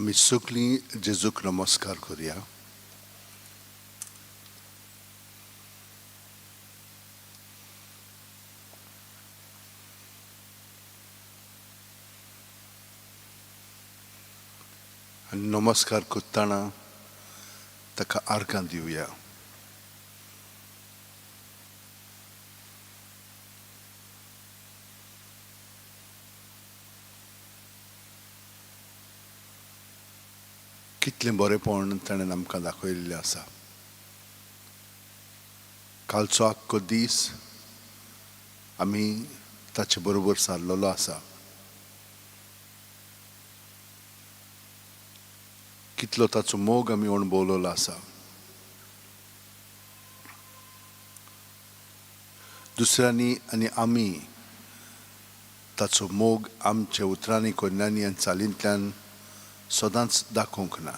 आमी सगळीं जेजूक नमस्कार करुया. आनी नमस्कार करतना ताका आर्गां दिवया. कितलें बरेपण ताणें आमकां दाखयल्लें आसा. कालचो आख्खो दीस आमी ताचे बरोबर सारलेलो आसा. कितलो ताचो मोग आमी अणभवलेलो आसा. दुसऱ्यांनी आनी आमी ताचो मोग आमच्या उतरांनी कन्यांनी आनी चालींतल्यान सदांच दाखोवंक ना.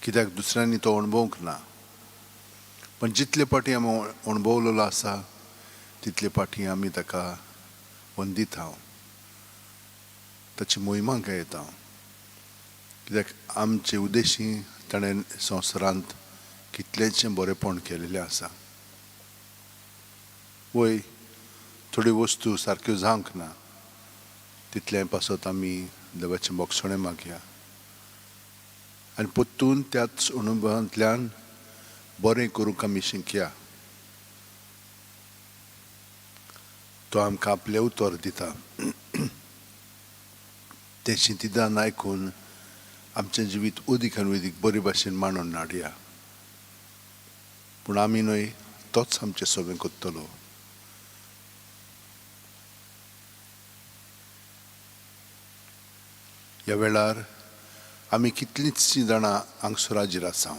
कित्याक दुसऱ्यांनी तो अणभवंक ना. पण जितले पाटी आमी अणभवलेलो आसा तितले पाटी आमी ताका वंदिता. ताची मोहिमा घेता. कित्याक आमचे उद्देशी ताणें संवसारांत कितलेंशें बरेपण केलेलें आसा. वय थोड्यो वस्तू सारक्यो जावंक ना तितले पासत आमी देवाचें मोगसणें मागया. आनी परतून त्याच अणभवांतल्यान बरें करूंक आमी शिकया. तो आमकां आपलें उतर दिता. तें शिंतिदान आयकून आमचें जिवीत उदीक आनी उदीक बरे भाशेन मांडून हाडया. पूण आमी न्हय तोच आमचें सगळें करतलो. ह्या वेळार आमी कितलींचशीं जाणां हांगसर हाजीर आसा.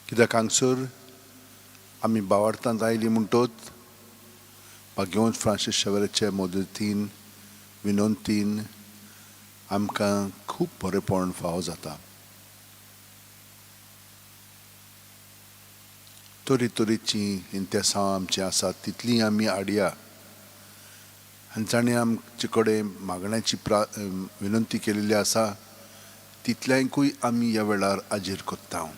कित्याक हांगसर आमी भावार्थांत आयलीं म्हणटोच भाग्यवंत फ्रांसीस शेवेराच्या मोदतीन विनंतीन आमकां खूब बरेपण फावो जाता. तरेतरेचीं इंतेसां आमचीं आसात तितलीं आमी हाडया. आनी ताणें आमचे कडेन मागण्याची विनंती केलेली आसा तितल्यांकूय आमी ह्या वेळार हाजीर करता.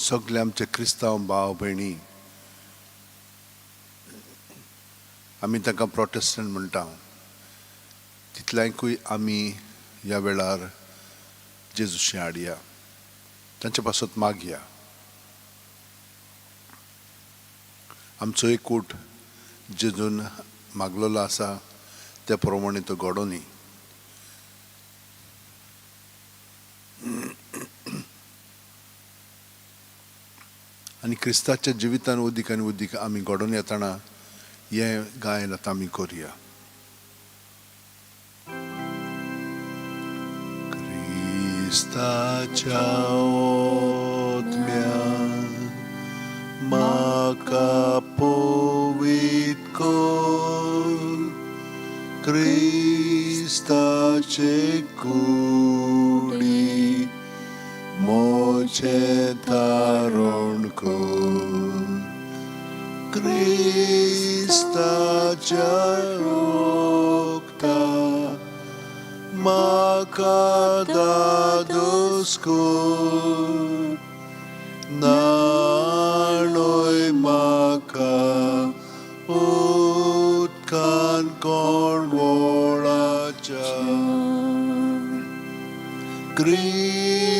सगळे आमचे क्रिस्तांव भाव भयणी आमी ताका प्रोटेस्टंट म्हणटा तितल्यांकूय आमी ह्या वेळार जेजूशी हाडया. तांचे पासत मागया. आमचो एकूट जेजून मागलेलो आसा त्या प्रमाणे तो घडोनी. आनी क्रिस्ताच्या जिवितान उदीक आनी उदीक आमी घडोवन येतना हें गायन आतां आमी करुया. क्रिस्ताच्या ओतम्यान म्हाका पवित्र कर. क्रिस्ताचे कुडी मोचें तारण कर. क्रिस्ताच्या रोगता म्हाका दादोस कर. नाणय म्हाका उदकान कोणवळाच्या. क्रिस्ताच्या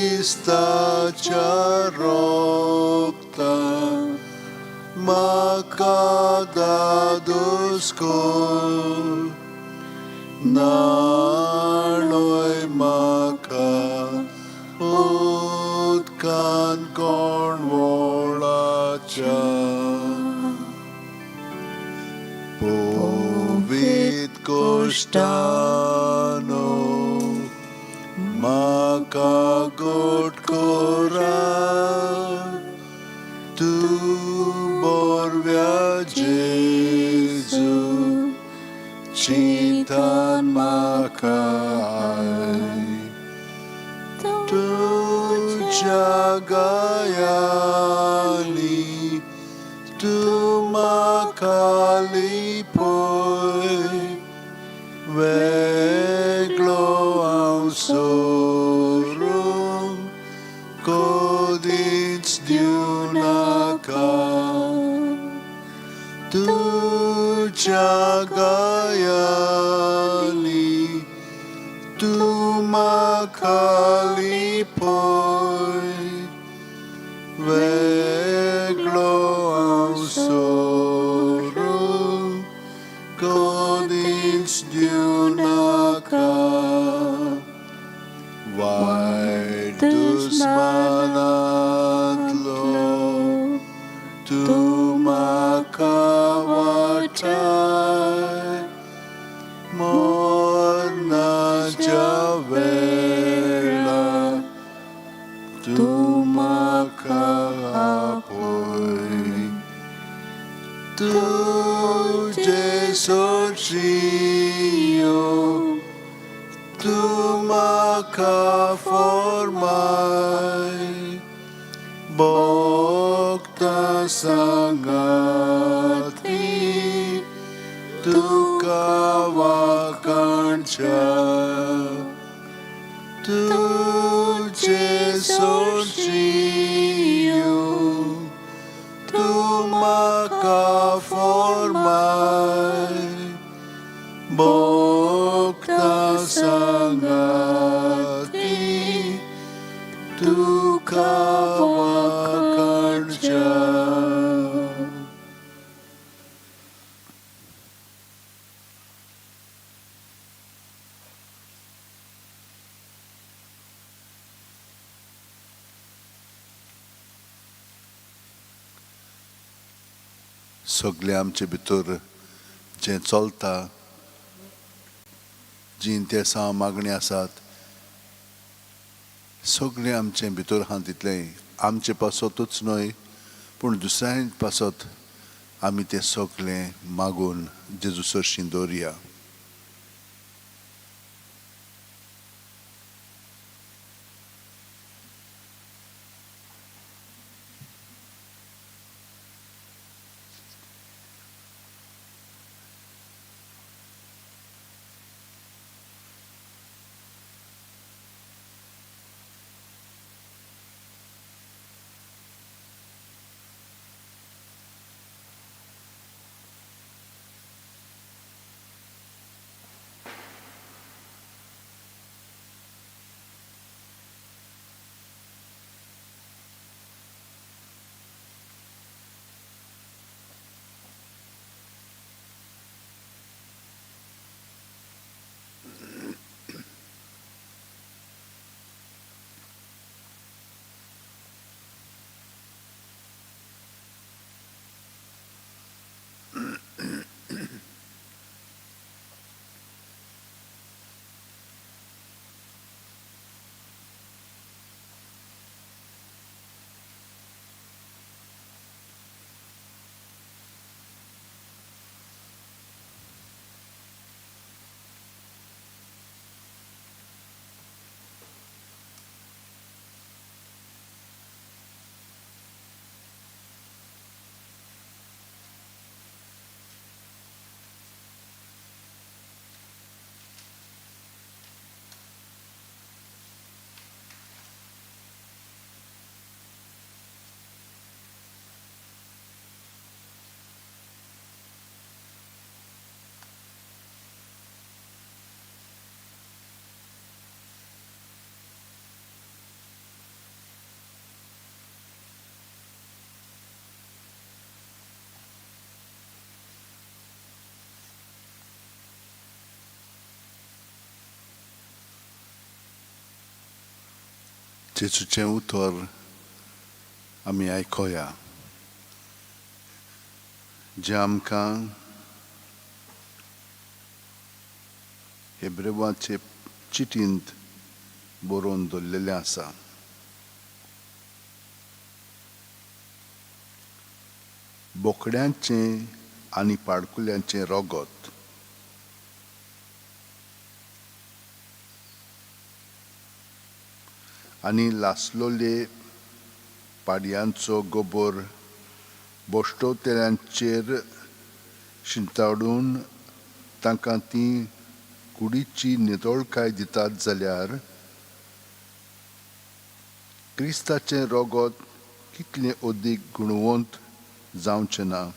रोगता makadadusko naloy makautkan kornvolacha povit kostano makagot kora tu borvia Jesu Chitan makai tu jagayani tu makalipoi veglo ausorum kodins diunaka tu jagayani tu makalipoi veglo ausorum kodins diunaka Vaidus manatlo tu makavatai morna javela tu makapoi tu Jesucio tu makaformai bokta sangati tu kawakancha tu Jesucio tu makaformai bokta sangati tu kawakancha सगळे आमचे भितर जें चलता जी इंतेसां मागणी आसात सगळें आमचे भितर आहा तितलें आमचे पासतूच न्हय पूण दुसऱ्यां पासत आमी तें सगळें मागून जेजू सरशीं दवरया जेजूचें उतर आमी आयकोया, जें आमकां हेब्रेवाचे चिटींत बरोवन दवरलेलें आसा. बोकड्यांचें आनी पाडकुल्यांचें रोगत आनी लासलोले पाडयांचो गोबर बोश्टोवतेल्यांचेर शिंताडून तांकां ती कुडीची नितळकाय दितात जाल्यार क्रिस्ताचें रोगत कितलें अदीक गुणवंत जावचें ना.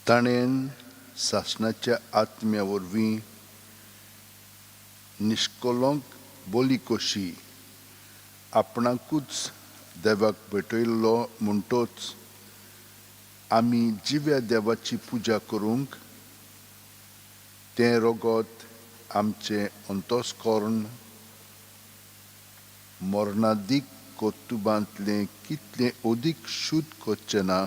ताणें सासणाच्या आत्म्या वरवीं निश्कलंक बोली कशी आपणाकूच देवाक भेटयल्लो म्हणटोच आमी जिव्या देवाची पुजा करूंक तें रोगत आमचें अंतस्करण मरणादीक कोतुबांतलें कितलें अदीक शुद्ध करचें ना.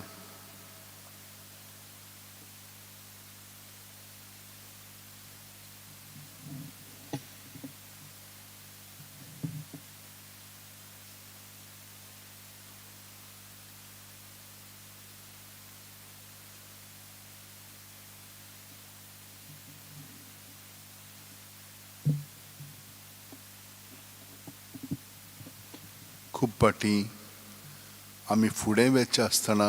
खूब पाटी आमी फुडें वेचे आसतना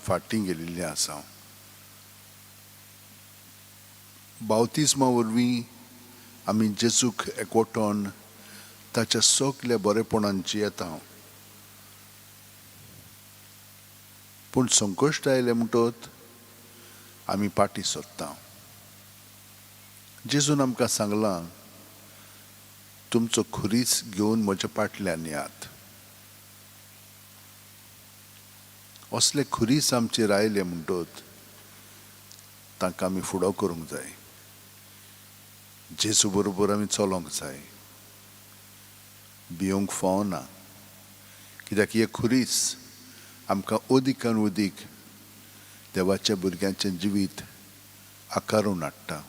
फाटीं गेल्लीं आसा. बावतिस्मा वरवीं आमी जेजूक एकवटोन ताच्या सगल्या बरेपणान जियेता. पूण संकश्ट आयलें म्हणटच आमी पाटी सोत्ता. जेजून आमकां सांगलां, तुमचो खुरीस घेवन म्हज्या फाटल्यान येयात. असले खुरीस आमचेर आयले म्हणटच तांकां आमी फुडो करूंक जाय. जेजू बरोबर आमी चलोंक जाय, भिवंक फावना. कित्याक हे खुरीस आमकां अदीकान अदीक देवाच्या भुरग्यांचें जिवीत आकारून हाडटा.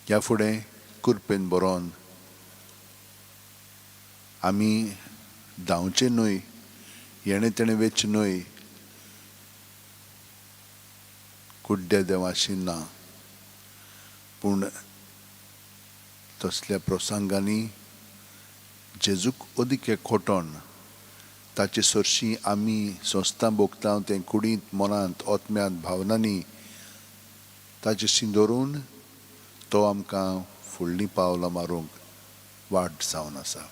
ह्या फुडें कुरपेन बरोवन आमी धांवचें न्हय, येणे तेणे वेचचें न्हय, कुड्ड्या देवाशी ना, पूण तसल्या प्रसंगांनी जेजूक अदीक एकवटोन ताचे सरशीं आमी संस्था भोगता तें कुडींत मनांत ओतम्यांत भावनांनी ताचेशी दवरून तो आमकां फुडलीं पावलां मारूंक वाट जावन आसा.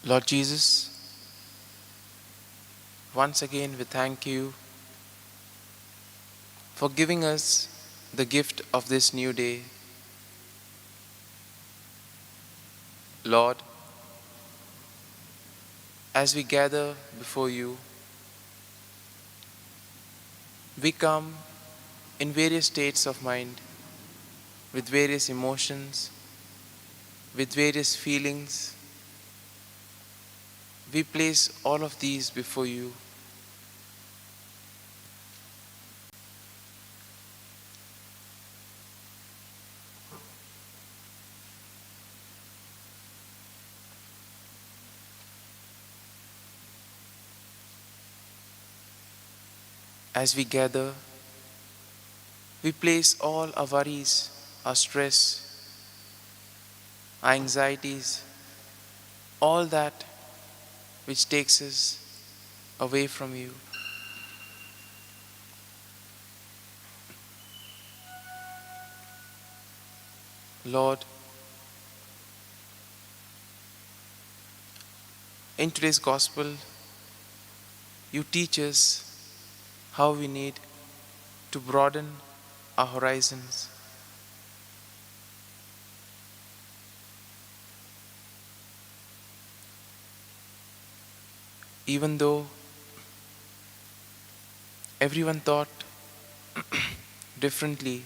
Lord Jesus, once again we thank you for giving us the gift of this new day. Lord, as we gather before you, we come in various states of mind, with various emotions, with various feelings. We place all of these before you. As we gather, we place all our worries, our stress, our anxieties, all that which takes us away from you. Lord, in today's gospel, you teach us how we need to broaden our horizons. Even though everyone thought differently,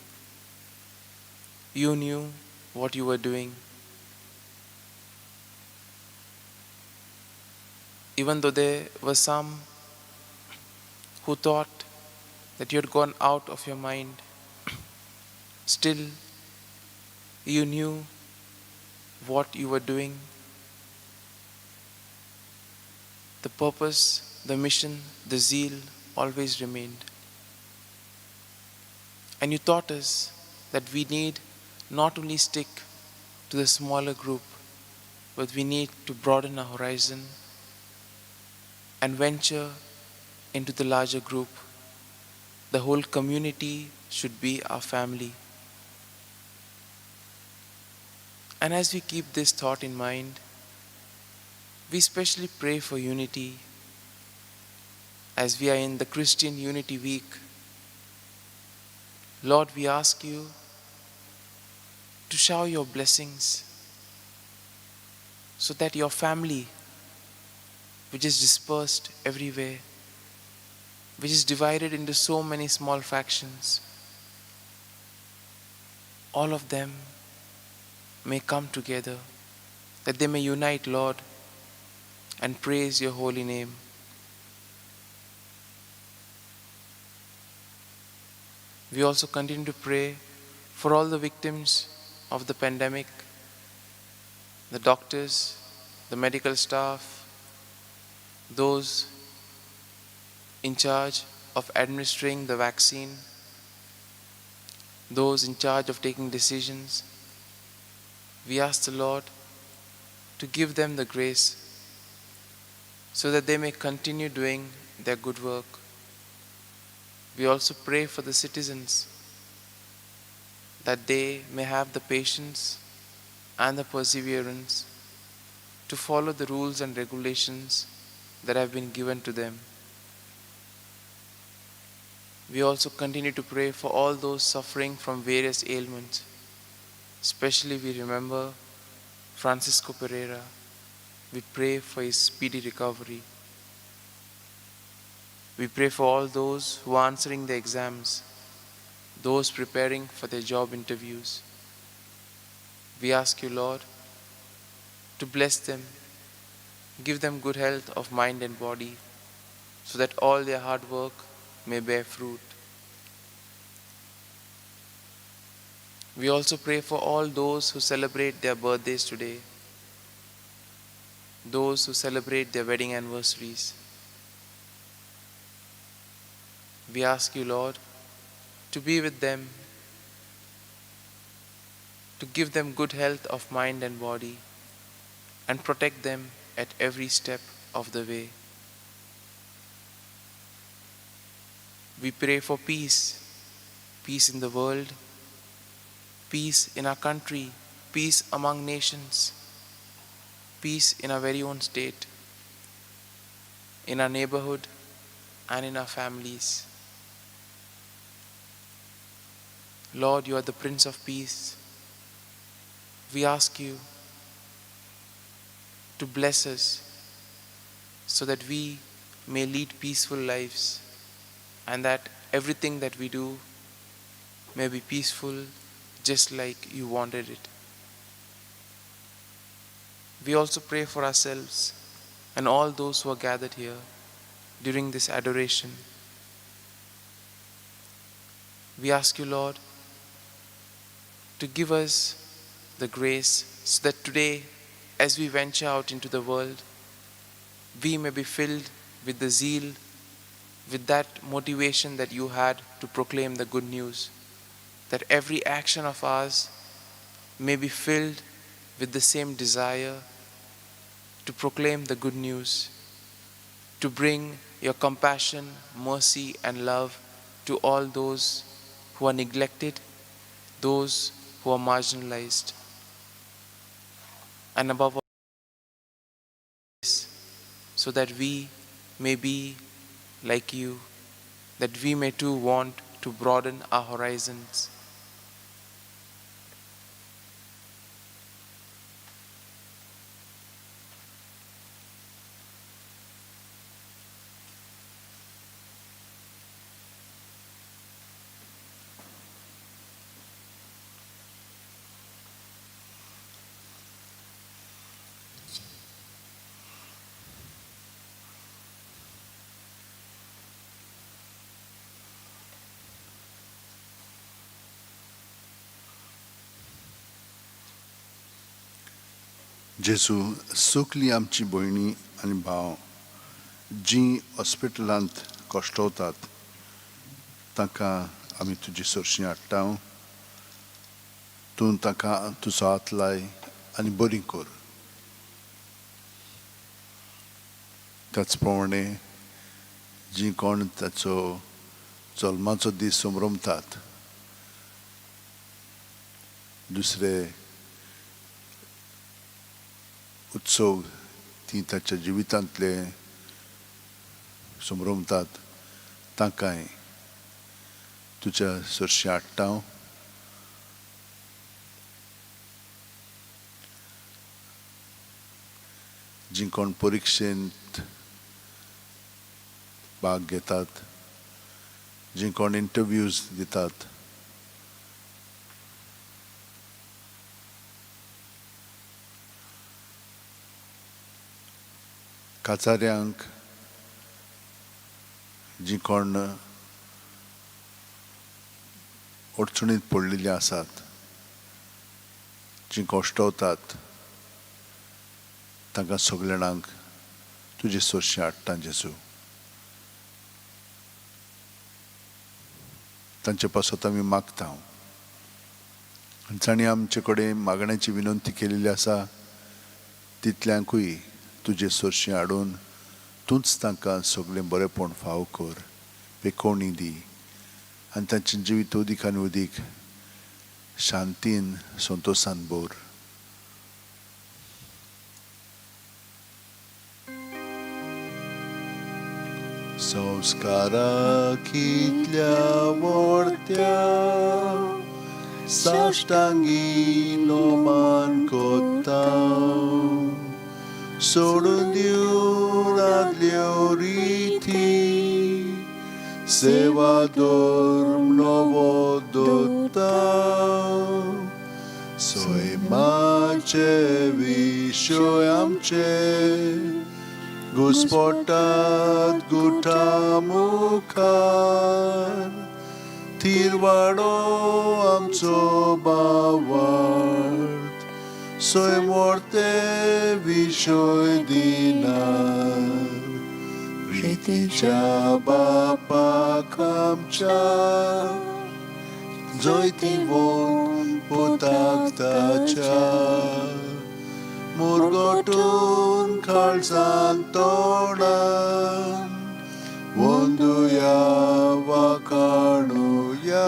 you knew what you were doing. Even though there were some who thought that you had gone out of your mind, still you knew what you were doing, the purpose, the mission, the zeal always remained. And you taught us that we need not only stick to the smaller group, but we need to broaden our horizon and venture into the larger group. The whole community should be our family. And as we keep this thought in mind, we especially pray for unity as we are in the Christian Unity Week. Lord, we ask you to shower your blessings so that your family, which is dispersed everywhere, which is divided into so many small factions, all of them may come together, that they may unite, Lord, and praise your holy name. We also continue to pray for all the victims of the pandemic, the doctors, the medical staff, those in charge of administering the vaccine, those in charge of taking decisions. We ask the Lord to give them the grace so that they may continue doing their good work. We also pray for the citizens that they may have the patience and the perseverance to follow the rules and regulations that have been given to them. We also continue to pray for all those suffering from various ailments. Especially we remember Francisco Pereira. We pray for his speedy recovery. We pray for all those who are answering the exams, those preparing for their job interviews. We ask you, Lord, to bless them, give them good health of mind and body, so that all their hard work may bear fruit. We also pray for all those who celebrate their birthdays today, those who celebrate their wedding anniversaries. We ask you, Lord, to be with them, to give them good health of mind and body, and protect them at every step of the way. We pray for peace, peace in the world, peace in our country, peace among nations. peace in our very own state, in our neighborhood, and in our families. Lord, you are the Prince of Peace. We ask you to bless us so that we may lead peaceful lives and that everything that we do may be peaceful just like you wanted it. We also pray for ourselves and all those who are gathered here during this adoration. We ask you, Lord, to give us the grace so that today, as we venture out into the world, we may be filled with the zeal, with that motivation that you had to proclaim the good news, that every action of ours may be filled with the same desire to proclaim the good news, to bring your compassion, mercy, and love to all those who are neglected, those who are marginalized, and above all, so that we may be like you, that we may too want to broaden our horizons. जेजू सुखली आमची भयणी आनी भाव जीं हॉस्पिटलांत कश्टवतात तांकां आमी तुजी सरशीं हाडटा तूं तांकां तुजो हात लाय आनी बरीं कर. त्याच प्रमाणे जीं कोण ताचो जल्माचो दीस संभ्रमतात, दुसरे उत्सव ती ताच्या जिवितांतले संभ्रमतात, तांकांय तुज्या सरशीं हाडटा. जीं कोण परिक्षेंत भाग घेतात, जीं कोण इंटरव्यूज दितात, काचाऱ्यांक, जीं कोण अडचणींत पडलेलीं आसात, जीं कश्टवतात, तांकां सगळ्या जाणांक तुजे सरशीं हाडटा जेजू. तांचे पासत आमी मागता. तांणी आमचे कडेन मागण्याची विनंती केलेली आसा, तितल्यांकूय तुजे सरशीं हाडून तूंच तांकां सगळें बरेंपण फावो कर, पेखोवणी दी आनी तांचें जिवीत उदीक आनी उदीक शांतीन संतोशान भर. संस्काराक इतल्या व्हडत्या साश्टांगी नोमान कोत्ता, सोडून दिवन आदल्यो रिती, सेवा धर्म नवो दोत्ता. सैमाचे विशय आमचे घुस्पटात गुठा मुखार, तिरवाडो आमचो बावार्थ, सैमोर्ते विशय दिनार. रितीच्या बापाक आमच्या, जैती वोन पोताक ताच्या, मुरगोटून काळजान तोंडान, वंदुया वाखाणुया,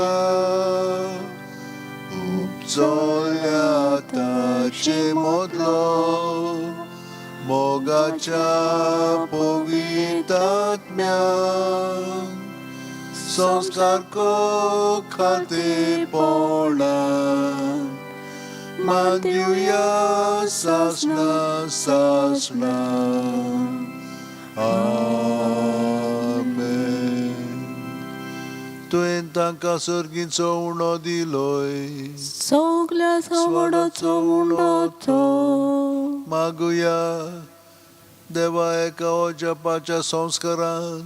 उपचोल्या ताचे मोदलो, पुत्राच्या पवित्रात्म्यान संस्कार को खाते पोळान मान दिवया सासना सासना आमेन. तुवें तांकां सर्गीचो उणो दिलोय सगल्या सवडाचो उंडो तो मागुया. देवा एका जपाच्या संस्कारान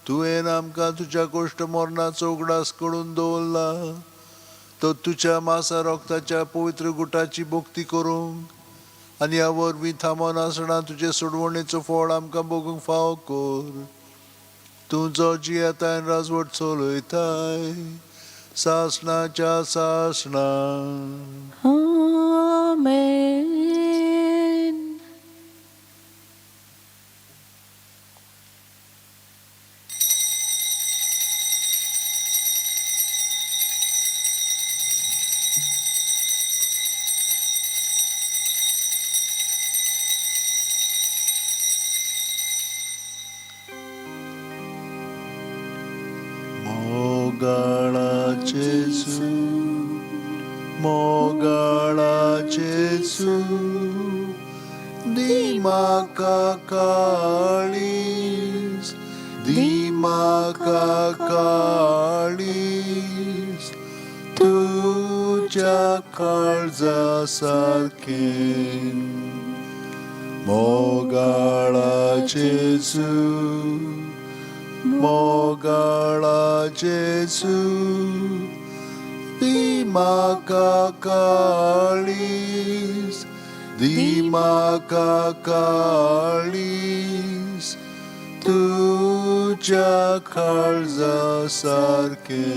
तुवें आमकां तुज्या कोश्ट मरणाचो उगडास करून दवरला. तो तुज्या मासा रोगताच्या पवित्र गुटाची भोक्ती करूंक आनी ह्या वरवीं थांबोन आसतना तुजे सोडवणेचो फळ आमकां भोगूंक फाव कर. तूं जो जियेताय आनी राजवट चलयताय सासणाच्या सासणा. आमेन. मोगाळाचेचू दिमाका काळीस दिमाका काळीस तुझ्या काळजा सारखे मोगाळाचेचू मोगाळाचेचू दिमाका काळीस दिमाका काळीस तुझ्या काळजा सारखे